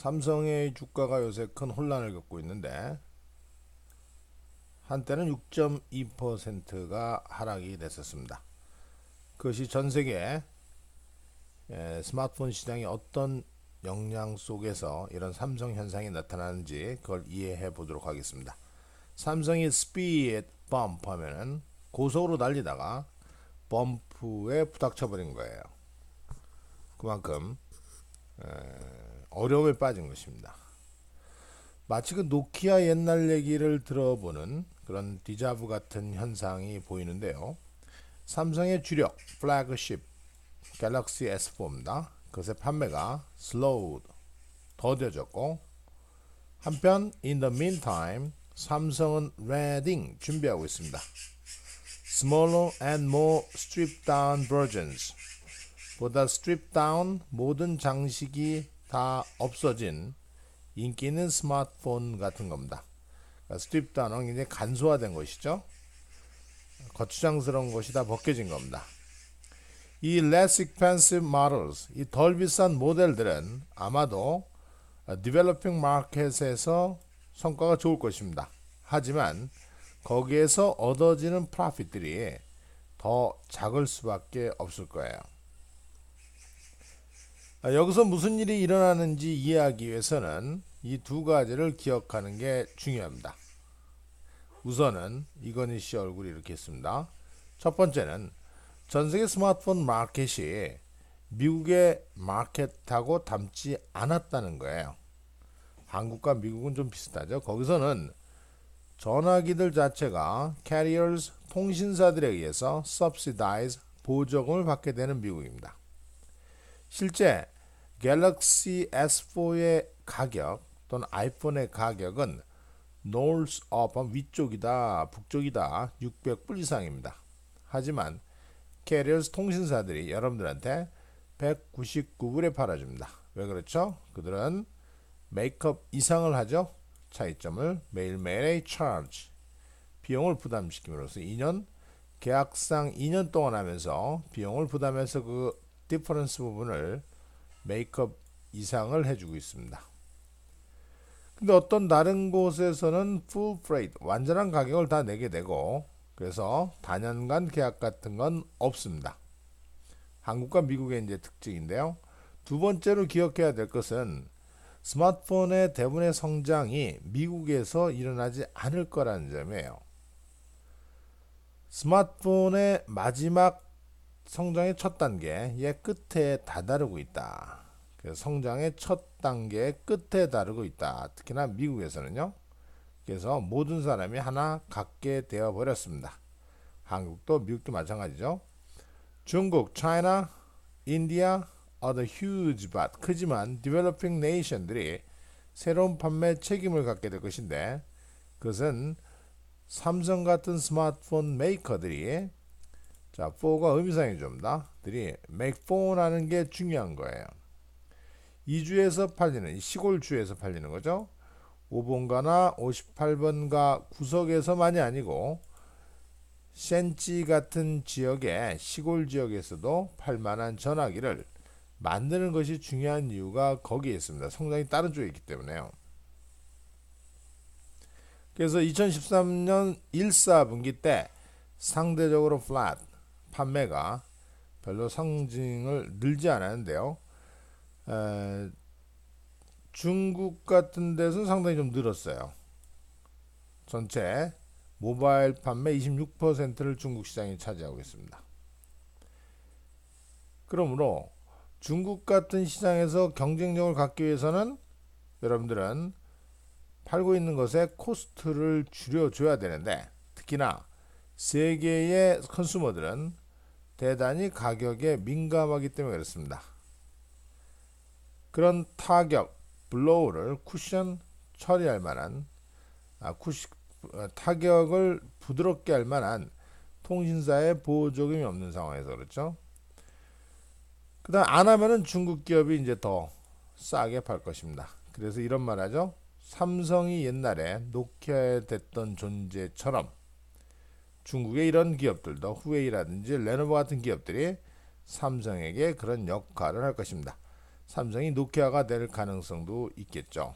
삼성의 주가가 요새 큰 혼란을 겪고 있는데 한때는 6.2%가 하락이 됐었습니다. 그것이 전 세계 스마트폰 시장이 어떤 영향 속에서 이런 삼성 현상이 나타나는지 그걸 이해해 보도록 하겠습니다. 삼성이 스피드 범프 하면은 고속으로 달리다가 범프에 부닥쳐 버린 거예요. 그만큼 어려움에 빠진 것입니다. 마치 그 노키아 옛날 얘기를 들어보는 그런 디자부 같은 현상이 보이는데요. 삼성의 주력 플래그십 갤럭시 S4입니다. 그것의 판매가 slowed, 더뎌졌고, 한편 in the meantime 삼성은 readying, 준비하고 있습니다. smaller and more stripped down versions, 보다 stripped down, 모든 장식이 다 없어진 인기 있는 스마트폰 같은 겁니다. 그러니까 stripped down은 굉장히 간소화된 것이죠. 거추장스러운 것이 다 벗겨진 겁니다. 이 less expensive models, 이 덜 비싼 모델들은 아마도 developing market에서 성과가 좋을 것입니다. 하지만 거기에서 얻어지는 프로핏들이 더 작을 수밖에 없을 거예요. 여기서 무슨 일이 일어나는지 이해하기 위해서는 이 두 가지를 기억하는 게 중요합니다. 우선은 이건희 씨 얼굴이 이렇게 있습니다. 첫 번째는 전 세계 스마트폰 마켓이 미국의 마켓하고 닮지 않았다는 거예요. 한국과 미국은 좀 비슷하죠. 거기서는 전화기들 자체가 carriers, 통신사들에 의해서 subsidize, 보조금을 받게 되는 미국입니다. 실제 갤럭시 S4의 가격 또는 아이폰의 가격은 north of, 위쪽이다, 북쪽이다, 600불 이상입니다. 하지만 캐리어스 통신사들이 여러분들한테 199불에 팔아줍니다. 왜 그렇죠? 그들은 메이크업 이상을 하죠. 차이점을 매일매일의 charge, 비용을 부담시킴으로써 2년, 계약상 2년 동안 하면서 비용을 부담해서 그 디퍼런스 부분을 메이크업 이상을 해주고 있습니다. 근데 어떤 다른 곳에서는 full freight, 완전한 가격을 다 내게 되고, 그래서 단연간 계약 같은 건 없습니다. 한국과 미국의 이제 특징인데요. 두 번째로 기억해야 될 것은 스마트폰의 대부분의 성장이 미국에서 일어나지 않을 거라는 점이에요. 스마트폰의 마지막 성장의 첫 단계의 끝에 다다르고 있다. 그래서 성장의 첫 단계의 끝에 다루고 있다. 특히나 미국에서는요. 그래서 모든 사람이 하나 갖게 되어 버렸습니다. 한국도 미국도 마찬가지죠. 중국, China, India, other huge but 크지만 developing nation들이 새로운 판매 책임을 갖게 될 것인데 그것은 삼성 같은 스마트폰 메이커들이 자, 4가 의미상이 좀다. 들이 make phone하는 게 중요한 거예요. 이 주에서 팔리는 시골 주에서 팔리는 거죠. 5번가나 58번가 구석에서만이 아니고 센치 같은 지역의 시골 지역에서도 팔만한 전화기를 만드는 것이 중요한 이유가 거기에 있습니다. 성장이 다른 쪽에 있기 때문에요. 그래서 2013년 1사분기 때 상대적으로 flat, 판매가 별로 상승을 늘지 않았는데요. 중국 같은 데서는 상당히 좀 늘었어요. 전체 모바일 판매 26%를 중국 시장이 차지하고 있습니다. 그러므로 중국 같은 시장에서 경쟁력을 갖기 위해서는 여러분들은 팔고 있는 것의 코스트를 줄여줘야 되는데 특히나 세계의 컨슈머들은 대단히 가격에 민감하기 때문에 그렇습니다. 그런 타격, 블로우를 쿠션 처리할 만한 타격을 부드럽게 할 만한 통신사의 보조금이 없는 상황에서 그렇죠. 그 다음 안 하면은 중국 기업이 이제 더 싸게 팔 것입니다. 그래서 이런 말 하죠. 삼성이 옛날에 노키아에 됐던 존재처럼 중국의 이런 기업들도 후웨이라든지 레노버 같은 기업들이 삼성에게 그런 역할을 할 것입니다. 삼성이 노키아가 될 가능성도 있겠죠.